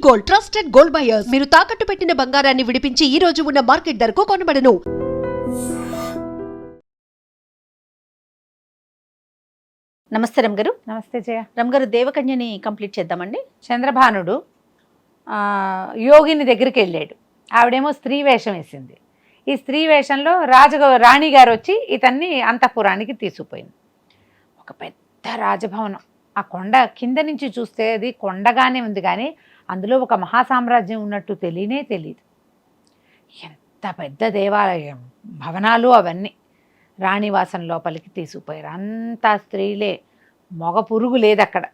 Gold, trusted gold buyers. మీరు తాకట్టు పెట్టిన బంగారాన్ని విడిపించి ఈ రోజు ఉన్న మార్కెట్ ధరకు కొనబడను. నమస్తే రమగారు. నమస్తే జయ. రమగారు, దేవకన్యని కంప్లీట్ చేద్దామండి. చంద్రభానుడు యోగిని దగ్గరికి వెళ్ళాడు. ఆవిడేమో స్త్రీ వేషం వేసింది. ఈ స్త్రీ వేషంలో రాణి గారు వచ్చి ఇతన్ని అంతఃపురానికి తీసుకుపోయింది. ఒక పెద్ద రాజభవనం. ఆ కొండ కింద నుంచి చూస్తే అది కొండగానే ఉంది, కానీ అందులో ఒక మహాసామ్రాజ్యం ఉన్నట్టు తెలియదు. ఎంత పెద్ద దేవాలయం, భవనాలు అవన్నీ. రాణివాసం లోపలికి తీసుకుపోయారు. అంతా స్త్రీలే, మగ పురుగు లేదు అక్కడ.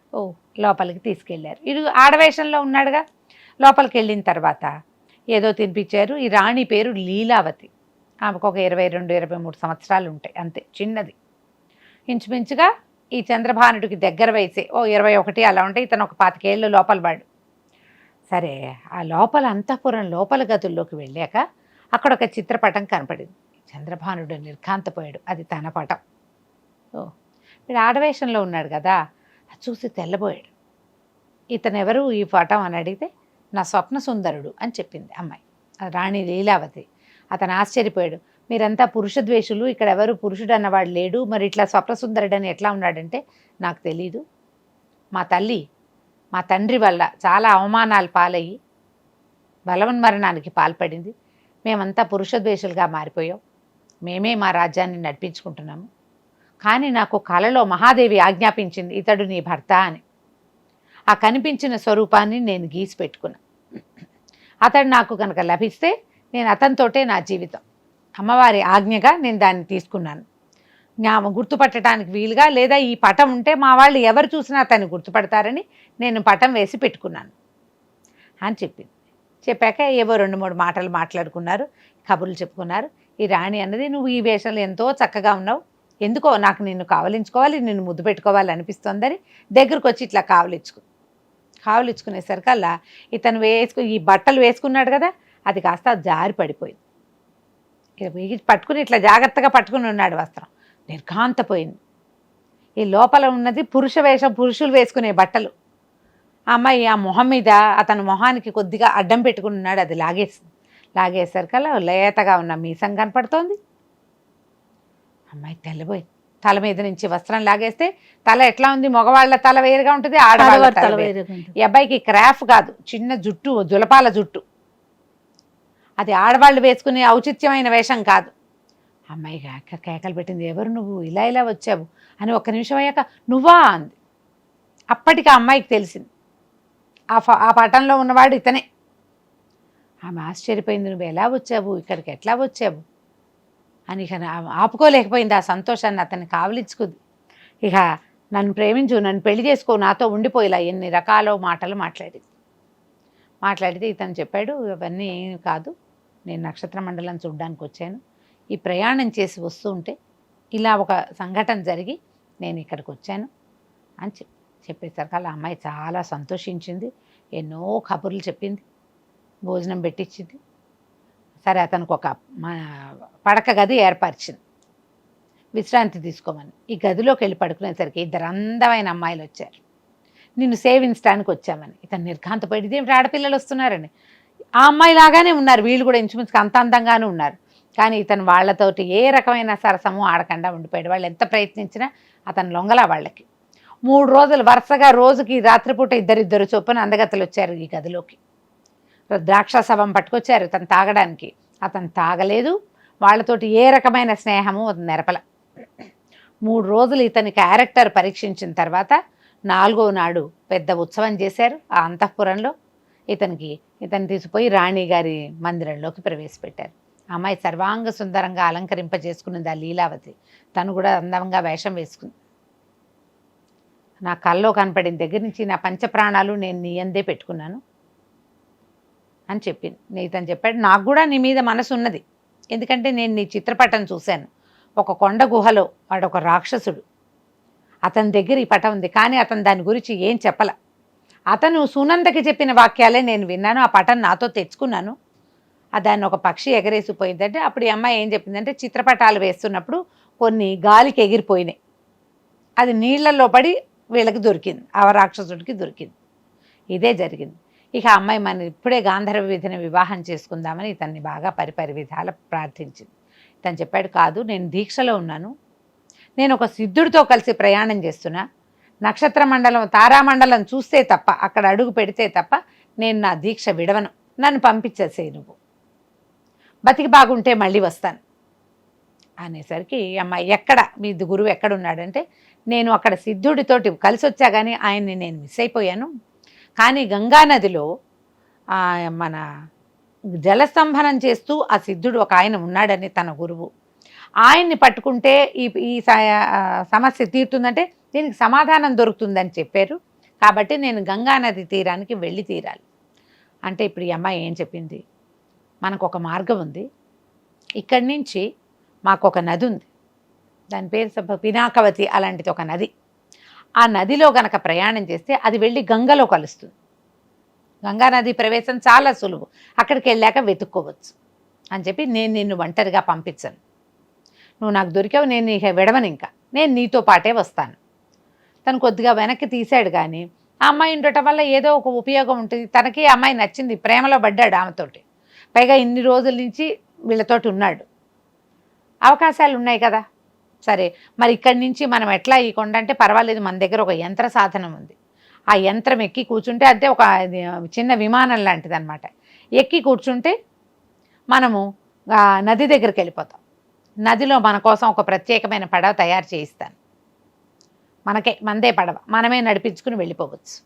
లోపలికి తీసుకెళ్ళారు. ఇది ఆడవేషంలో ఉన్నాడుగా. లోపలికి వెళ్ళిన తర్వాత ఏదో తినిపించారు. ఈ రాణి పేరు లీలావతి. ఆమెకు ఒక 22-23 సంవత్సరాలు ఉంటాయి, అంతే, చిన్నది. ఇంచుమించుగా ఈ చంద్రభానుడికి దగ్గర వయసే 21 అలా ఉంటాయి. ఇతను ఒక 25 ఏళ్ళు లోపల వాడు. సరే, ఆ లోపల అంతఃపురం లోపల గదుల్లోకి వెళ్ళాక అక్కడ ఒక చిత్రపటం కనపడింది. చంద్రభానుడు నిర్ఘాంతపోయాడు. అది తన పటం. వీడు ఆడవేషంలో ఉన్నాడు కదా, అది చూసి తెల్లబోయాడు. ఇతను ఎవరు ఈ పటం అని అడిగితే, నా స్వప్న సుందరుడు అని చెప్పింది అమ్మాయి, రాణి లీలావతి. అతను ఆశ్చర్యపోయాడు. మీరంతా పురుషద్వేషులు, ఇక్కడ ఎవరు పురుషుడు అన్నవాడు లేడు, మరి ఇట్లా స్వప్నసుందరుడు అని ఎట్లా ఉన్నాడంటే, నాకు తెలీదు, మా తండ్రి వల్ల చాలా అవమానాలు పాలయ్యి బలవన్మరణానికి పాల్పడింది. మేమంతా పురుషద్వేషులుగా మారిపోయాం. మేమే మా రాజ్యాన్ని నడిపించుకుంటున్నాము. కానీ నాకు కలలో మహాదేవి ఆజ్ఞాపించింది, ఇతడు నీ భర్త అని. ఆ కనిపించిన స్వరూపాన్ని నేను గీసి పెట్టుకున్నా. అతడు నాకు కనుక లభిస్తే నేను అతనితోటే నా జీవితం. అమ్మవారి ఆజ్ఞగా నేను దాన్ని తీసుకున్నాను. గుర్తుపట్టడానికి వీలుగా, లేదా ఈ పటం ఉంటే మా వాళ్ళు ఎవరు చూసినా అతన్ని గుర్తుపడతారని నేను పటం వేసి పెట్టుకున్నాను అని చెప్పింది. చెప్పాక ఏవో 2-3 మాటలు మాట్లాడుకున్నారు, కబుర్లు చెప్పుకున్నారు. ఈ రాణి అన్నది, నువ్వు ఈ వేషంలో ఎంతో చక్కగా ఉన్నావు, ఎందుకో నాకు నిన్ను కావలించుకోవాలి, నిన్ను ముద్దు పెట్టుకోవాలి అనిపిస్తోందని దగ్గరకు వచ్చి ఇట్లా కావలించుకునేసరికల్లా ఇతను ఈ బట్టలు వేసుకున్నాడు కదా, అది కాస్త జారి పడిపోయింది. పట్టుకుని ఇట్లా జాగ్రత్తగా పట్టుకుని ఉన్నాడు వస్త్రం. నిర్ఘాంతపోయింది. ఈ లోపల ఉన్నది పురుష వేషం, పురుషులు వేసుకునే బట్టలు. ఆ అమ్మాయి ఆ మొహం మీద అతను మొహానికి కొద్దిగా అడ్డం పెట్టుకుని ఉన్నాడు. అది లాగేసరికల్లా లేతగా ఉన్న మీసం కనపడుతోంది. అమ్మాయి తెల్లబోయింది. తల మీద నుంచి వస్త్రం లాగేస్తే తల ఎట్లా ఉంది, మగవాళ్ళ తల వేరుగా ఉంటుంది, ఆడవాళ్ళ తల వేరుగా. ఈ అబ్బాయికి క్రాఫ్ కాదు, చిన్న జుట్టు, జులపాల జుట్టు. అది ఆడవాళ్ళు వేసుకునే ఔచిత్యమైన వేషం కాదు. అమ్మాయి కేకలు పెట్టింది, ఎవరు నువ్వు, ఇలా వచ్చావు అని. ఒక్క నిమిషం అయ్యాక, నువ్వా అంది. అప్పటికి ఆ అమ్మాయికి తెలిసింది ఆ పటంలో ఉన్నవాడు ఇతనే. ఆమె ఆశ్చర్యపోయింది, నువ్వు ఎలా వచ్చావు, ఇక్కడికి ఎట్లా వచ్చావు అని. ఇక ఆపుకోలేకపోయింది ఆ సంతోషాన్ని. అతన్ని కావలించుకుంది. ఇక నన్ను ప్రేమించు, నన్ను పెళ్లి చేసుకో, నాతో ఉండిపోయిలా ఎన్ని రకాల మాటలు మాట్లాడితే ఇతను చెప్పాడు, ఇవన్నీ కాదు, నేను నక్షత్ర మండలం చూడ్డానికి వచ్చాను. ఈ ప్రయాణం చేసి వస్తూ ఉంటే ఇలా ఒక సంఘటన జరిగి నేను ఇక్కడికి వచ్చాను అని చెప్పేసరికి అలా అమ్మాయి చాలా సంతోషించింది. ఎన్నో కబుర్లు చెప్పింది, భోజనం పెట్టించింది. సరే, అతనికి ఒక పడక గది ఏర్పరిచింది, విశ్రాంతి తీసుకోమని. ఈ గదిలోకి వెళ్ళి పడుకునేసరికి 2 అందమైన అమ్మాయిలు వచ్చారు. నిన్ను సేవించడానికి వచ్చామని. ఇతను నిర్ఘాంతపోయి, ఏమిటి ఆడపిల్లలు వస్తున్నారని. ఆ అమ్మాయి లాగానే ఉన్నారు వీళ్ళు కూడా, ఇంచుమించుగా అంత అందంగానే ఉన్నారు. కానీ ఇతను వాళ్ళతోటి ఏ రకమైన సరసము ఆడకుండా ఉండిపోయాడు. వాళ్ళు ఎంత ప్రయత్నించినా అతను లొంగలా వాళ్ళకి. 3 రోజులు వరుసగా రోజుకి రాత్రిపూట ఇద్దరిద్దరు చొప్పున అందగత్తలు వచ్చారు ఈ గదిలోకి. ద్రాక్షాసవం పట్టుకొచ్చారు ఇతను తాగడానికి. అతను తాగలేదు, వాళ్ళతోటి ఏ రకమైన స్నేహము నెరపల. 3 రోజులు ఇతని క్యారెక్టర్ పరీక్షించిన తర్వాత 4వ నాడు పెద్ద ఉత్సవం చేశారు ఆ అంతఃపురంలో. ఇతన్ని తీసుకుపోయి రాణిగారి మందిరంలోకి ప్రవేశపెట్టారు. అమ్మాయి సర్వాంగ సుందరంగా అలంకరింపజేసుకున్నది ఆ లీలావతి. తను కూడా అందంగా వేషం వేసుకుంది. నా కల్లో కనపడిన దగ్గర నుంచి నా పంచప్రాణాలు నేను నీ అందే పెట్టుకున్నాను అని చెప్పింది. ఇతను చెప్పాడు, నాకు కూడా నీ మీద మనసు ఉన్నది, ఎందుకంటే నేను నీ చిత్రపటం చూశాను. ఒక కొండ గుహలో వాడొక రాక్షసుడు, అతని దగ్గర ఈ పటం ఉంది, కానీ అతను దాని గురించి ఏం చెప్పల. అతను సునందకి చెప్పిన వాక్యాలే నేను విన్నాను, ఆ పటం నాతో తెచ్చుకున్నాను. దాన్ని ఒక పక్షి ఎగరేసిపోయిందంటే అప్పుడు ఈ అమ్మాయి ఏం చెప్పిందంటే, చిత్రపటాలు వేస్తున్నప్పుడు కొన్ని గాలికి ఎగిరిపోయినాయి, అది నీళ్లలో పడి వీళ్ళకి దొరికింది, ఆ రాక్షసుడికి దొరికింది. ఇదే జరిగింది. ఇక అమ్మాయి మన ఇప్పుడే గాంధర్వ విధిని వివాహం చేసుకుందామని ఇతన్ని బాగా పరిపరి విధాల ప్రార్థించింది. ఇతను చెప్పాడు, కాదు, నేను దీక్షలో ఉన్నాను, నేను ఒక సిద్ధుడితో కలిసి ప్రయాణం చేస్తున్నా, నక్షత్ర మండలం తారామండలం చూస్తే తప్ప, అక్కడ అడుగు పెడితే తప్ప నేను నా దీక్ష విడవను, నన్ను పంపించేసేయి, నువ్వు బతికి బాగుంటే మళ్ళీ వస్తాను అనేసరికి అమ్మాయి, ఎక్కడ మీ గురువు ఎక్కడున్నాడంటే, నేను అక్కడ సిద్ధుడితోటి కలిసి వచ్చా కానీ ఆయన్ని నేను మిస్ అయిపోయాను, కానీ గంగానదిలో మన జలస్తంభనం చేస్తూ ఆ సిద్ధుడు ఒక ఆయన ఉన్నాడని తన గురువు, ఆయన్ని పట్టుకుంటే ఈ సమస్య తీరుతుందంటే దీనికి సమాధానం దొరుకుతుందని చెప్పారు, కాబట్టి నేను గంగానది తీరానికి వెళ్ళి తీరాలి అంటే. ఇప్పుడు ఈ అమ్మాయి ఏం చెప్పింది, మనకు ఒక మార్గం ఉంది, ఇక్కడి నుంచి మాకు ఒక నది ఉంది, దాని పేరు పినాకవతి, అలాంటిది ఒక నది, ఆ నదిలో గనక ప్రయాణం చేస్తే అది వెళ్ళి గంగలో కలుస్తుంది, గంగా నది ప్రవేశం చాలా సులువు, అక్కడికి వెళ్ళాక వెతుక్కోవచ్చు అని చెప్పి, నేను నిన్ను ఒంటరిగా పంపించను, నువ్వు నాకు దొరికావు, నేను ఇక విడవను, ఇంకా నేను నీతో పాటే వస్తాను. తను కొద్దిగా వెనక్కి తీశాడు, కానీ ఆ అమ్మాయి ఉండటం వల్ల ఏదో ఒక ఉపయోగం ఉంటుంది, తనకి అమ్మాయి నచ్చింది, ప్రేమలో పడ్డాడు ఆమెతోటి, పైగా ఇన్ని రోజుల నుంచి వీళ్ళతోటి ఉన్నాడు, అవకాశాలు ఉన్నాయి కదా. సరే, మరి ఇక్కడి నుంచి మనం ఎట్లా ఈ కొండ అంటే పర్వాలేదు, మన దగ్గర ఒక యంత్ర సాధనం ఉంది, ఆ యంత్రం ఎక్కి కూర్చుంటే, అంటే ఒక చిన్న విమానం లాంటిది అనమాట, ఎక్కి కూర్చుంటే మనము నది దగ్గరికి వెళ్ళిపోతాం, నదిలో మన కోసం ఒక ప్రత్యేకమైన పడవ తయారు చేయిస్తాను, మనదే పడవ, మనమే నడిపించుకుని వెళ్ళిపోవచ్చు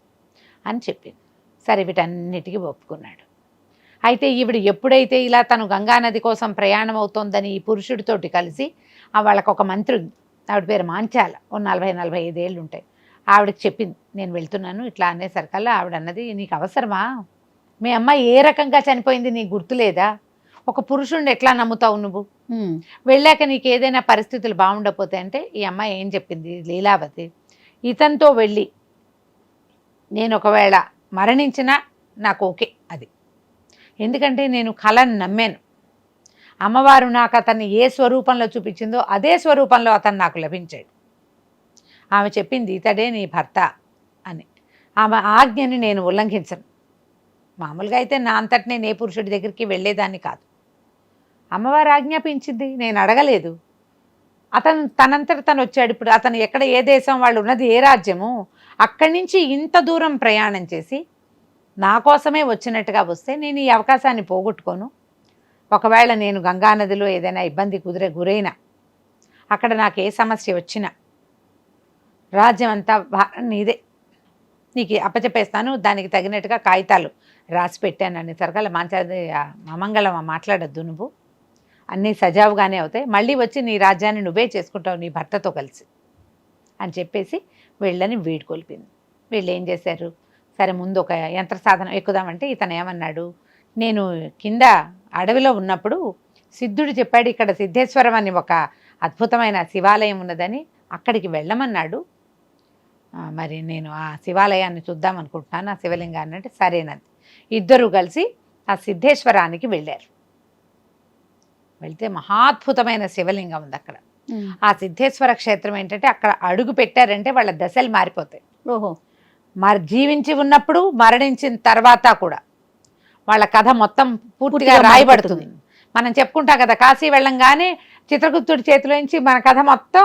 అని చెప్పింది. సరే, వీటన్నిటికీ ఒప్పుకున్నాడు. అయితే ఈవిడ ఎప్పుడైతే ఇలా తను గంగానది కోసం ప్రయాణం అవుతోందని ఈ పురుషుడితోటి కలిసి, వాళ్ళకు ఒక మంత్రి ఉంది, ఆవిడ పేరు మాంచాల, ఓ 40-45 ఏళ్ళు ఉంటాయి, ఆవిడకి చెప్పింది, నేను వెళ్తున్నాను ఇట్లా అనేసరికల్లా ఆవిడ అన్నది, నీకు అవసరమా, మీ అమ్మాయి ఏ రకంగా చనిపోయింది నీకు గుర్తులేదా, ఒక పురుషుడిని ఎట్లా నమ్ముతావు నువ్వు, వెళ్ళాక నీకు ఏదైనా పరిస్థితులు బాగుండకపోతే అంటే. ఈ అమ్మాయి ఏం చెప్పింది, లీలావతి, ఇతనితో వెళ్ళి నేను ఒకవేళ మరణించినా నాకు ఓకే, అది ఎందుకంటే నేను కళను నమ్మాను, అమ్మవారు నాకు అతన్ని ఏ స్వరూపంలో చూపించిందో అదే స్వరూపంలో అతను నాకు లభించాడు. ఆమె చెప్పింది, ఇతడే నీ భర్త అని. ఆమె ఆజ్ఞని నేను ఉల్లంఘించను, మామూలుగా అయితే నా అంతటి నేను ఏ పురుషుడి దగ్గరికి వెళ్ళేదాన్ని కాదు, అమ్మవారు ఆజ్ఞాపించింది, నేను అడగలేదు, అతను తనంతట తను వచ్చాడు. ఇప్పుడు అతను ఎక్కడ, ఏ దేశం, వాళ్ళు ఉన్నది ఏ రాజ్యము, అక్కడి నుంచి ఇంత దూరం ప్రయాణం చేసి నా కోసమే వచ్చినట్టుగా వస్తే నేను ఈ అవకాశాన్ని పోగొట్టుకోను. ఒకవేళ నేను గంగానదిలో ఏదైనా ఇబ్బంది గురైనా, అక్కడ నాకు ఏ సమస్య వచ్చినా రాజ్యం అంతా నీదే, నీకు అప్పచెప్పేస్తాను, దానికి తగినట్టుగా కాగితాలు రాసి పెట్టాను అనేసరికల మాంచాది, అమంగళం మాట్లాడద్దు, నువ్వు అన్నీ సజావుగానే అవుతాయి, మళ్ళీ వచ్చి నీ రాజ్యాన్ని నువ్వే చేసుకుంటావు నీ భర్తతో కలిసి అని చెప్పేసి వీళ్ళని వీడుకొల్పింది. వీళ్ళు ఏం చేశారు, సరే ముందు ఒక యంత్ర సాధనం ఎక్కుదామంటే ఇతను ఏమన్నాడు, నేను కింద అడవిలో ఉన్నప్పుడు సిద్ధుడు చెప్పాడు, ఇక్కడ సిద్ధేశ్వరం అని ఒక అద్భుతమైన శివాలయం ఉన్నదని, అక్కడికి వెళ్ళమన్నాడు, మరి నేను ఆ శివాలయాన్ని చూద్దాం అనుకుంటున్నాను, ఆ శివలింగాన్ని అంటే సరేనంది. ఇద్దరు కలిసి ఆ సిద్ధేశ్వరానికి వెళ్ళారు. వెళ్తే మహాద్భుతమైన శివలింగం ఉంది అక్కడ. ఆ సిద్ధేశ్వర క్షేత్రం ఏంటంటే, అక్కడ అడుగు పెట్టారంటే వాళ్ళ దశలు మారిపోతాయి. ఓహో, మరి జీవించి ఉన్నప్పుడు, మరణించిన తర్వాత కూడా వాళ్ళ కథ మొత్తం పూర్తిగా రాయబడుతుంది. మనం చెప్పుకుంటాం కదా, కాశీ వెళ్ళంగానే చిత్రగుప్తుడి చేతిలో నుంచి మన కథ మొత్తం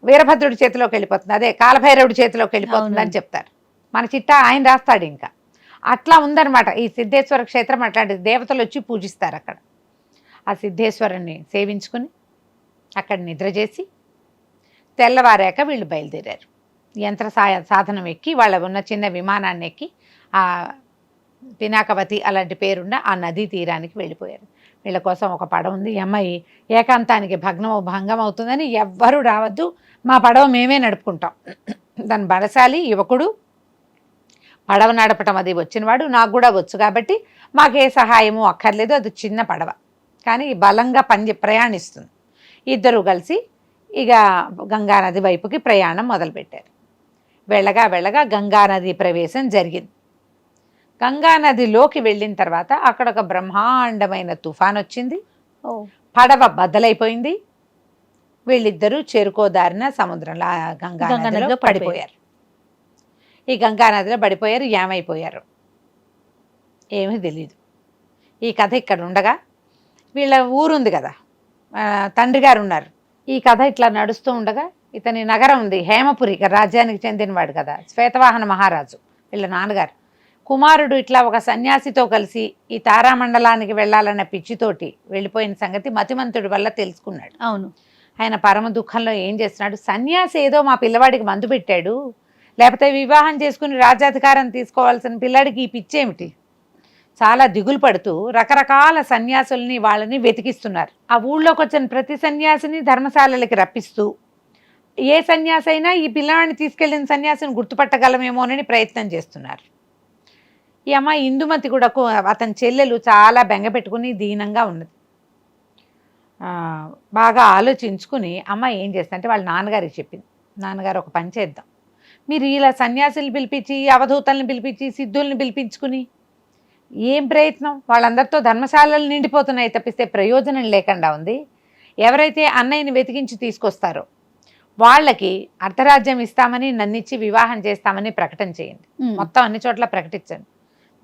వీరభద్రుడి చేతిలోకి వెళ్ళిపోతుంది, అదే కాలభైరవుడి చేతిలోకి వెళ్ళిపోతుంది అని చెప్తారు. మన చిట్టా ఆయన రాస్తాడు. ఇంకా అట్లా ఉందన్నమాట ఈ సిద్ధేశ్వర క్షేత్రం. అట్లాంటి దేవతలు వచ్చి పూజిస్తారు అక్కడ. ఆ సిద్ధేశ్వరుని సేవించుకుని అక్కడ నిద్ర చేసి తెల్లవారాక వీళ్ళు బయలుదేరారు. యంత్ర సాధనం ఎక్కి, వాళ్ళ ఉన్న చిన్న విమానాన్ని ఎక్కి ఆ పినాకవతి అలాంటి పేరున్న ఆ నదీ తీరానికి వెళ్ళిపోయారు. వీళ్ళ కోసం ఒక పడవ ఉంది. ఈ అమ్మాయి ఏకాంతానికి భంగం అవుతుందని, ఎవ్వరూ రావద్దు, మా పడవ మేమే నడుపుకుంటాం. దాని బలశాలి యువకుడు, పడవ నడపటం అది వచ్చినవాడు, నాకు కూడా వచ్చు కాబట్టి మాకే సహాయము అక్కర్లేదు, అది చిన్న పడవ కానీ బలంగా ప్రయాణిస్తుంది. ఇద్దరు కలిసి ఇక గంగానది వైపుకి ప్రయాణం మొదలుపెట్టారు. వెళ్ళగా వెళ్ళగా గంగానది ప్రవేశం జరిగింది. గంగానదిలోకి వెళ్ళిన తర్వాత అక్కడ ఒక బ్రహ్మాండమైన తుఫాన్ వచ్చింది. పడవ బద్దలైపోయింది. వీళ్ళిద్దరూ చేరుకోదారిన సముద్రంలో గంగానదిలో పడిపోయారు. ఈ గంగానదిలో పడిపోయారు, ఏమైపోయారు. ఏమీ తెలియదు. ఈ కథ ఇక్కడ ఉండగా వీళ్ళ ఊరుంది కదా, తండ్రి గారు ఉన్నారు. ఈ కథ ఇట్లా నడుస్తూ ఉండగా ఇతని నగరం ఉంది హేమపురి, రాజ్యానికి చెందినవాడు కదా, శ్వేతవాహన మహారాజు వీళ్ళ నాన్నగారు. కుమారుడు ఇట్లా ఒక సన్యాసితో కలిసి ఈ తారామండలానికి వెళ్ళాలన్న పిచ్చితోటి వెళ్ళిపోయిన సంగతి మతిమంతుడి వల్ల తెలుసుకున్నాడు. అవును. ఆయన పరమ దుఃఖంలో ఏం చేస్తున్నాడు, సన్యాసి ఏదో మా పిల్లవాడికి మందు పెట్టాడు, లేకపోతే వివాహం చేసుకుని రాజ్యాధికారం తీసుకోవాల్సిన పిల్లాడికి ఈ పిచ్చేమిటి, చాలా దిగులు పడుతూ రకరకాల సన్యాసుల్ని వాళ్ళని వెతికిస్తున్నారు. ఆ ఊళ్ళోకి వచ్చిన ప్రతి సన్యాసిని ధర్మశాలలకి రప్పిస్తూ ఏ సన్యాసి అయినా ఈ పిల్లవాడిని తీసుకెళ్లిన సన్యాసిని గుర్తుపట్టగలమేమోనని ప్రయత్నం చేస్తున్నారు. ఈ అమ్మాయి ఇందుమతి కూడా అతని చెల్లెలు చాలా బెంగ పెట్టుకుని దీనంగా ఉన్నది. బాగా ఆలోచించుకుని అమ్మాయి ఏం చేస్తుందంటే వాళ్ళ నాన్నగారికి చెప్పింది, నాన్నగారు ఒక పని చేద్దాం, మీరు ఇలా సన్యాసుల్ని పిలిపించి అవధూతల్ని పిలిపించి సిద్ధుల్ని పిలిపించుకుని ఏం ప్రయత్నం, వాళ్ళందరితో ధర్మశాలలు నిండిపోతున్నాయి తప్పిస్తే ప్రయోజనం లేకుండా ఉంది. ఎవరైతే అన్నయ్యని వెతికించి తీసుకొస్తారో వాళ్ళకి అర్ధరాజ్యం ఇస్తామని నన్నిచ్చి వివాహం చేస్తామని ప్రకటన చేయండి, మొత్తం అన్ని చోట్ల ప్రకటించండి.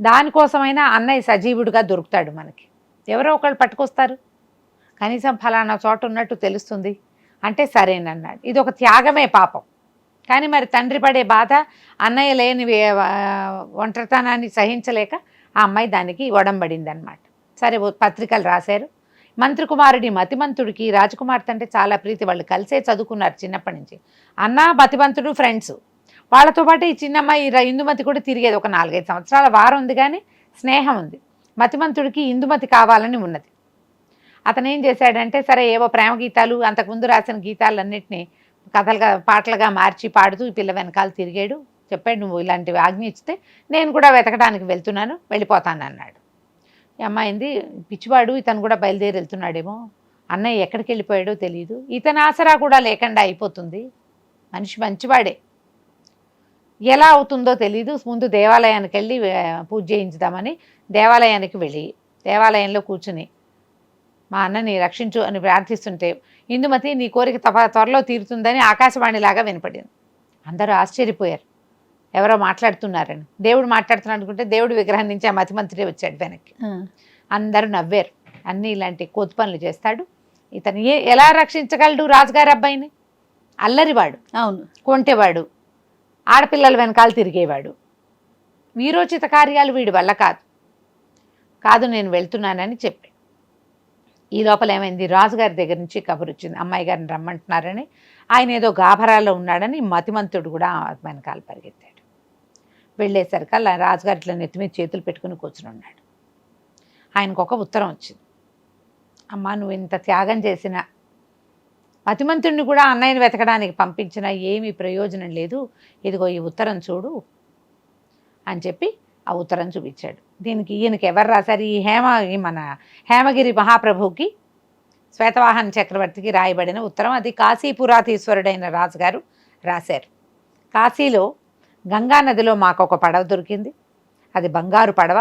దానికోసమైనా అన్నయ్య సజీవుడిగా దొరుకుతాడు మనకి, ఎవరో ఒకళ్ళు పట్టుకొస్తారు, కనీసం ఫలానా చోట ఉన్నట్టు తెలుస్తుంది అంటే సరేనన్నాడు. ఇది ఒక త్యాగమే పాపం, కానీ మరి తండ్రి పడే బాధ, అన్నయ్య లేని ఒంటరితనాన్ని సహించలేక ఆ అమ్మాయి దానికి ఒడంబడింది అనమాట. సరే పత్రికలు రాశారు. మంత్రి కుమారుడి మతిమంతుడికి రాజకుమార్తె అంటే చాలా ప్రీతి, వాళ్ళు కలిసే చదువుకున్నారు చిన్నప్పటి నుంచి. అన్న మతిమంతుడు ఫ్రెండ్స్, వాళ్ళతో పాటు ఈ చిన్నమ్మాయి ఇందుమతి కూడా తిరిగేది. ఒక 4-5 సంవత్సరాల వారం ఉంది కానీ స్నేహం ఉంది. మతిమంతుడికి ఇందుమతి కావాలని ఉన్నది. అతను ఏం చేశాడంటే సరే ఏవో ప్రేమ గీతాలు అంతకుముందు రాసిన గీతాలన్నింటినీ కథలుగా పాటలుగా మార్చి పాడుతూ ఈ పిల్ల వెనకాల తిరిగాడు. చెప్పాడు, నువ్వు ఇలాంటివి ఆజ్ఞ ఇస్తే నేను కూడా వెతకడానికి వెళ్తున్నాను, వెళ్ళిపోతాను అన్నాడు. ఈ అమ్మాయింది పిచ్చివాడు, ఇతను కూడా బయలుదేరి వెళ్తున్నాడేమో, అన్నయ్య ఎక్కడికి వెళ్ళిపోయాడో తెలియదు, ఇతని ఆసరా కూడా లేకుండా అయిపోతుంది, మనిషి మంచివాడే, ఎలా అవుతుందో తెలీదు, ముందు దేవాలయానికి వెళ్ళి పూజ చేయించుదామని దేవాలయానికి వెళ్ళి దేవాలయంలో కూర్చుని మా అన్నని రక్షించు అని ప్రార్థిస్తుంటే ఇందుమతి నీ కోరిక త్వరలో తీరుతుందని ఆకాశవాణిలాగా వినపడింది. అందరూ ఆశ్చర్యపోయారు, ఎవరో మాట్లాడుతున్నారని. దేవుడు మాట్లాడుతున్నాడు అనుకుంటే దేవుడి విగ్రహం నుంచి ఆ మతిమంతుడే వచ్చాడు వెనక్కి. అందరూ నవ్వారు. అన్నీ ఇలాంటి కోతి పనులు చేస్తాడు ఇతను, ఎలా రక్షించగలడు రాజుగారి అబ్బాయిని? అల్లరివాడు, అవును, కొంటేవాడు, ఆడపిల్లల వెనకాల తిరిగేవాడు, వీరోచిత కార్యాలు వీడి వల్ల కాదు నేను వెళ్తున్నానని చెప్పాడు. ఈ లోపల ఏమైంది, రాజుగారి దగ్గర నుంచి కబురు వచ్చింది, అమ్మాయి గారిని రమ్మంటున్నారని. ఆయన ఏదో గాభరాలో ఉన్నాడని మతిమంతుడు కూడా వెనకాల పరిగెత్తాడు. వెళ్ళేసరికల్లా రాజుగారి ఇట్లా నెత్తి మీద చేతులు పెట్టుకుని కూర్చుని ఉన్నాడు. ఆయనకు ఒక ఉత్తరం వచ్చింది, అమ్మ నువ్వు ఇంత త్యాగం చేసిన, మతిమంతుడిని కూడా అన్నయ్యని వెతకడానికి పంపించినా ఏమీ ప్రయోజనం లేదు, ఇదిగో ఈ ఉత్తరం చూడు అని చెప్పి ఆ ఉత్తరం చూపించాడు. దీనికి ఈయనకి ఎవరు రాశారు, ఈ మన హేమగిరి మహాప్రభువుకి శ్వేతవాహన చక్రవర్తికి రాయబడిన ఉత్తరం. అది కాశీపురాధీశ్వరుడైన రాజుగారు రాశారు. కాశీలో గంగానదిలో మాకు ఒక పడవ దొరికింది, అది బంగారు పడవ,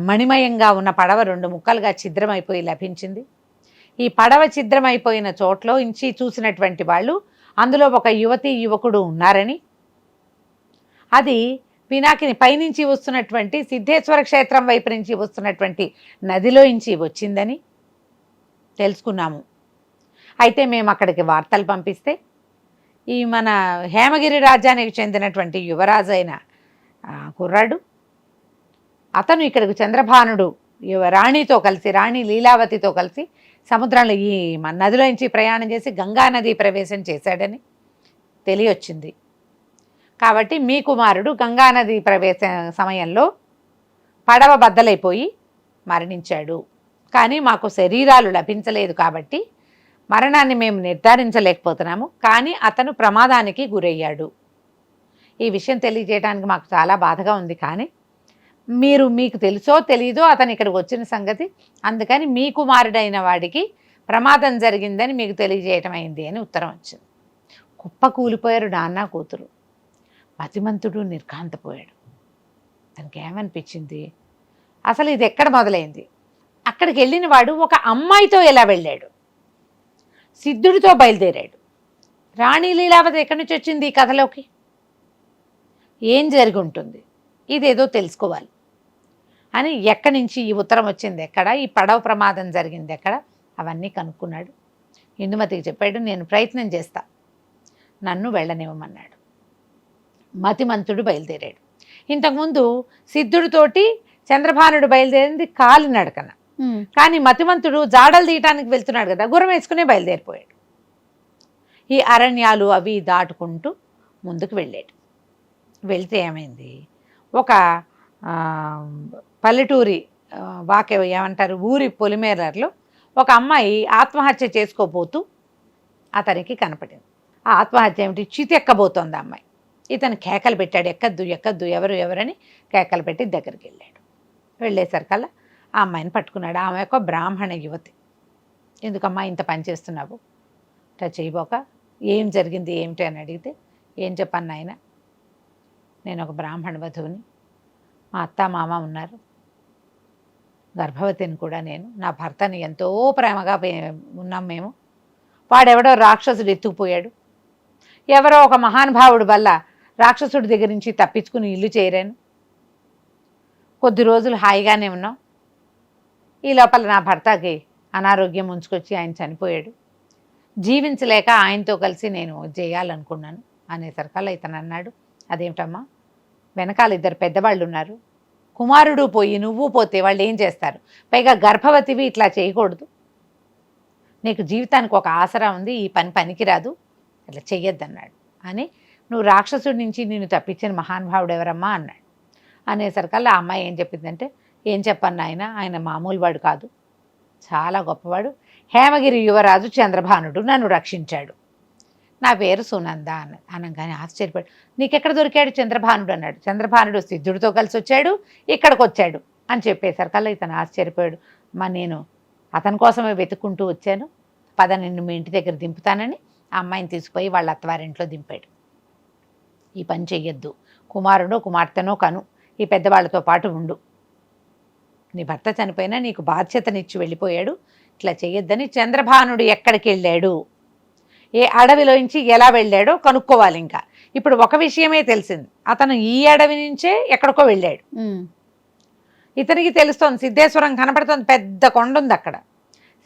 మణిమయంగా ఉన్న పడవ 2 ముక్కలుగా ఛిద్రమైపోయి లభించింది. ఈ పడవ ఛిద్రమైపోయిన చోట్లో ఇంచి చూసినటువంటి వాళ్ళు అందులో ఒక యువకుడు ఉన్నారని, అది పినాకిని పైనుంచి వస్తున్నటువంటి సిద్ధేశ్వర క్షేత్రం వైపు నుంచి వస్తున్నటువంటి నదిలో నుంచి వచ్చిందని తెలుసుకున్నాము. అయితే మేము అక్కడికి వార్తలు పంపిస్తే ఈ మన హేమగిరి రాజ్యానికి చెందినటువంటి యువరాజు అయిన కుర్రాడు, అతను ఇక్కడికి చంద్రభానుడు రాణితో కలిసి, రాణి లీలావతితో కలిసి సముద్రంలో ఈ మన నదిలో నుంచి ప్రయాణం చేసి గంగా నది ప్రవేశం చేశాడని తెలియొచ్చింది. కాబట్టి మీ కుమారుడు గంగానది ప్రవేశ సమయంలో పడవ బద్దలైపోయి మరణించాడు, కానీ మాకు శరీరాలు లభించలేదు కాబట్టి మరణాన్ని మేము నిర్ధారించలేకపోతున్నాము, కానీ అతను ప్రమాదానికి గురయ్యాడు. ఈ విషయం తెలియజేయడానికి మాకు చాలా బాధగా ఉంది, కానీ మీకు తెలుసో తెలీదో అతను ఇక్కడికి వచ్చిన సంగతి, అందుకని మీ కుమారుడైన వాడికి ప్రమాదం జరిగిందని మీకు తెలియజేయటం అయింది అని ఉత్తరం వచ్చింది. కుప్ప కూలిపోయారు నాన్న కూతురు. మతిమంతుడు నిర్ఘాంతపోయాడు. తనకి ఏమనిపించింది, అసలు ఇది ఎక్కడ మొదలైంది, అక్కడికి వెళ్ళిన వాడు ఒక అమ్మాయితో ఎలా వెళ్ళాడు, సిద్ధుడితో బయలుదేరాడు, రాణి లీలావతి ఎక్కడి నుంచి వచ్చింది ఈ కథలోకి, ఏం జరిగి ఉంటుంది, ఇదేదో తెలుసుకోవాలి. అని ఎక్కడి నుంచి ఈ ఉత్తరం వచ్చింది ఎక్కడ, ఈ పడవ ప్రమాదం జరిగింది ఎక్కడ, అవన్నీ కనుక్కున్నాడు. ఇందుమతికి చెప్పాడు, నేను ప్రయత్నం చేస్తా, నన్ను వెళ్ళనివ్వమన్నాడు. మతిమంతుడు బయలుదేరాడు. ఇంతకుముందు సిద్ధుడితోటి చంద్రభానుడు బయలుదేరింది కాలినడకన, కానీ మతిమంతుడు జాడలు తీయటానికి వెళ్తున్నాడు కదా, గుర్రం వేసుకునే బయలుదేరిపోయాడు. ఈ అరణ్యాలు అవి దాటుకుంటూ ముందుకు వెళ్ళాడు. వెళ్తే ఏమైంది, ఒక పల్లెటూరి ఏమంటారు ఊరి పొలిమేరలో ఒక అమ్మాయి ఆత్మహత్య చేసుకోబోతూ అతనికి కనపడింది. ఆ ఆత్మహత్య ఏమిటి, చితెక్కబోతోంది అమ్మాయి. ఇతను కేకలు పెట్టాడు, ఎక్కద్దు ఎక్కద్దు, ఎవరని కేకలు పెట్టి దగ్గరికి వెళ్ళాడు. వెళ్ళేసరికల్లా ఆ అమ్మాయిని పట్టుకున్నాడు. ఆమె ఒక బ్రాహ్మణ యువతి. ఎందుకమ్మా ఇంత పని చేస్తున్నావు, ఇట్లా చేయబోక, ఏం జరిగింది ఏమిటి అని అడిగితే, ఏం చెప్పాను నాయన, నేను ఒక బ్రాహ్మణ వధువుని, మా అత్త మామ ఉన్నారు, గర్భవతిని కూడా నేను, నా భర్తని ఎంతో ప్రేమగా ఉన్నాం మేము, వాడెవడో రాక్షసుడు ఎత్తుకుపోయాడు, ఎవరో ఒక మహానుభావుడు వల్ల రాక్షసుడి దగ్గర నుంచి తప్పించుకుని ఇల్లు చేరాను, కొద్ది రోజులు హాయిగానే ఉన్నాం, ఈ లోపల నా భర్తకి అనారోగ్యం ఉంచుకొచ్చి ఆయన చనిపోయాడు, జీవించలేక ఆయనతో కలిసి నేను చేయాలనుకున్నాను అనేసరికల్లా ఇతను అన్నాడు, అదేమిటమ్మా, వెనకాల 2 పెద్దవాళ్ళు ఉన్నారు, కుమారుడు పోయి నువ్వు పోతే వాళ్ళు ఏం చేస్తారు, పైగా గర్భవతివి, ఇట్లా చేయకూడదు, నీకు జీవితానికి ఒక ఆసరా ఉంది, ఈ పని పనికిరాదు, ఇట్లా చెయ్యొద్దన్నాడు. అని నువ్వు రాక్షసుడి నుంచి నిన్ను తప్పించిన మహానుభావుడు ఎవరమ్మా అన్నాడు. అనేసరికల్లా ఆ అమ్మాయి ఏం చెప్పిందంటే, ఏం చెప్పాను ఆయన మామూలు వాడు కాదు, చాలా గొప్పవాడు, హేమగిరి యువరాజు చంద్రభానుడు నన్ను రక్షించాడు, నా పేరు సునంద అన్నది. అనగానే ఆశ్చర్యపడు, నీకెక్కడ దొరికాడు చంద్రభానుడు అన్నాడు. చంద్రభానుడు సిద్ధుడితో కలిసి వచ్చాడు, ఇక్కడికి వచ్చాడు అని చెప్పేసరికల్లా ఇతను ఆశ్చర్యపోయాడు. నేను అతని కోసమే వెతుక్కుంటూ వచ్చాను, పద నిన్ను మీ ఇంటి దగ్గర దింపుతానని ఆ అమ్మాయిని తీసుకుపోయి వాళ్ళ అత్తవారింట్లో దింపాడు. ఈ పని చెయ్యొద్దు, కుమారుడో కుమార్తెనో కను, ఈ పెద్దవాళ్ళతో పాటు ఉండు, నీ భర్త చనిపోయినా నీకు బాధ్యతనిచ్చి వెళ్ళిపోయాడు, ఇట్లా చెయ్యొద్దని. చంద్రభానుడు ఎక్కడికి వెళ్ళాడు, ఏ అడవిలోంచి ఎలా వెళ్ళాడో కనుక్కోవాలి. ఇంకా ఇప్పుడు ఒక విషయమే తెలిసింది, అతను ఈ అడవి నుంచే ఎక్కడికో వెళ్ళాడు. ఇతనికి తెలుస్తోంది, సిద్ధేశ్వరం కనపడుతోంది, పెద్ద కొండ ఉంది అక్కడ,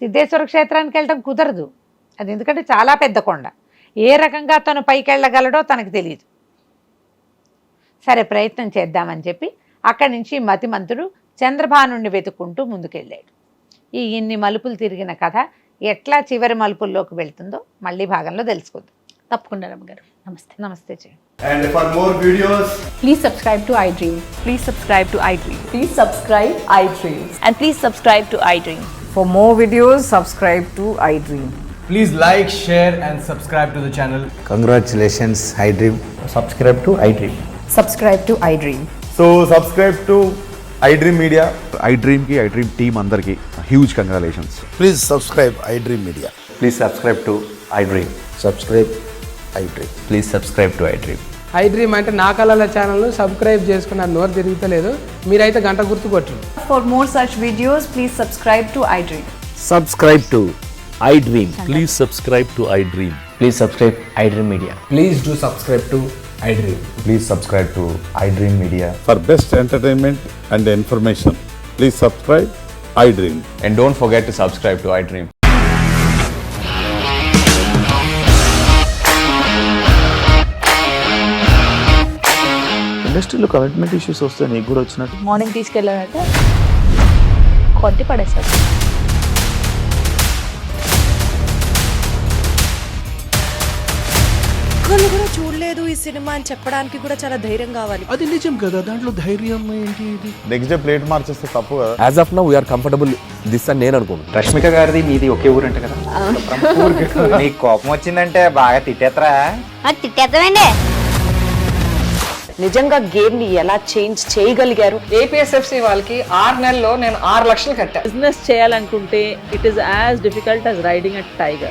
సిద్ధేశ్వర క్షేత్రానికి వెళ్ళడం కుదరదు, అది ఎందుకంటే చాలా పెద్ద కొండ, ఏ రకంగా తను పైకి వెళ్ళగలడో తనకు తెలియదు. సరే ప్రయత్నం చేద్దామని చెప్పి అక్కడి నుంచి మతిమంతుడు చంద్రభానుడిని వెతుక్కుంటూ ముందుకెళ్ళాడు. ఇన్ని మలుపులు తిరిగిన కథ ఎట్లా చివరి మలుపుల్లోకి వెళ్తుందో మళ్ళీ భాగంలో తెలుసుకుందాం. తప్పకుండా రమ్మగారు. నమస్తే. నమస్తే చేయండి. And for more videos, Please subscribe to iDream. Please subscribe to iDream. Please subscribe iDream. And please subscribe to iDream. For more videos, subscribe to iDream. please like, share and subscribe to the channel. Congratulations, iDream. subscribe to iDream. Subscribe to iDream. So subscribe to iDream Media. iDream ki iDream team andarki huge congratulations. Please subscribe iDream Media. Please subscribe to iDream. Subscribe iDream. Please subscribe to iDream. iDream అంటే నా కళల channel subscribe చేసుకున్న నోరు తిరుగుతలేదు, మీరైతే గంట గుర్తు కొట్టండి. For more such videos, please subscribe to iDream. Subscribe to iDream. Please subscribe to iDream. Please subscribe iDream Media. Please do subscribe to iDream. Please subscribe to iDream Media. For best entertainment and information, please subscribe iDream. And don't forget to subscribe to iDream. ఇండస్ట్రీలో commitment issues వస్తే నీకు కూడా వచ్చినట్టు morning తీసుకెళ్ళాడంటే కొట్టి పడేశాడు. ఒక్కళ్ళు కూడా చూడలేదు ఈ సినిమా అని చెప్పడానికి కూడా చాలా ధైర్యం కావాలి. అది నిజం కదా, దాంట్లో ధైర్యం ఏంటి? ఇది నెక్స్ట్ డే ప్లేట్ మార్చేస్తే తప్పు కదా. As of now we are comfortable this అని నేను అనుకుంటున్నాను. రష్మిక గారిది మీది ఒకే ఊరు అంట కదా. నీకు కోపం వచ్చిందంటే బాగా తిట్టేత్తరా? తిట్టేద్దామండి. నిజంగా గేమ్ ని ఎలా చేంజ్ చేయగలిగారు? APSFC వాళ్ళకి 6 నెలల్లో నేను 6 లక్షలు కట్టా. బిజినెస్ చేయాలనుకుంటే it is as difficult as riding a tiger.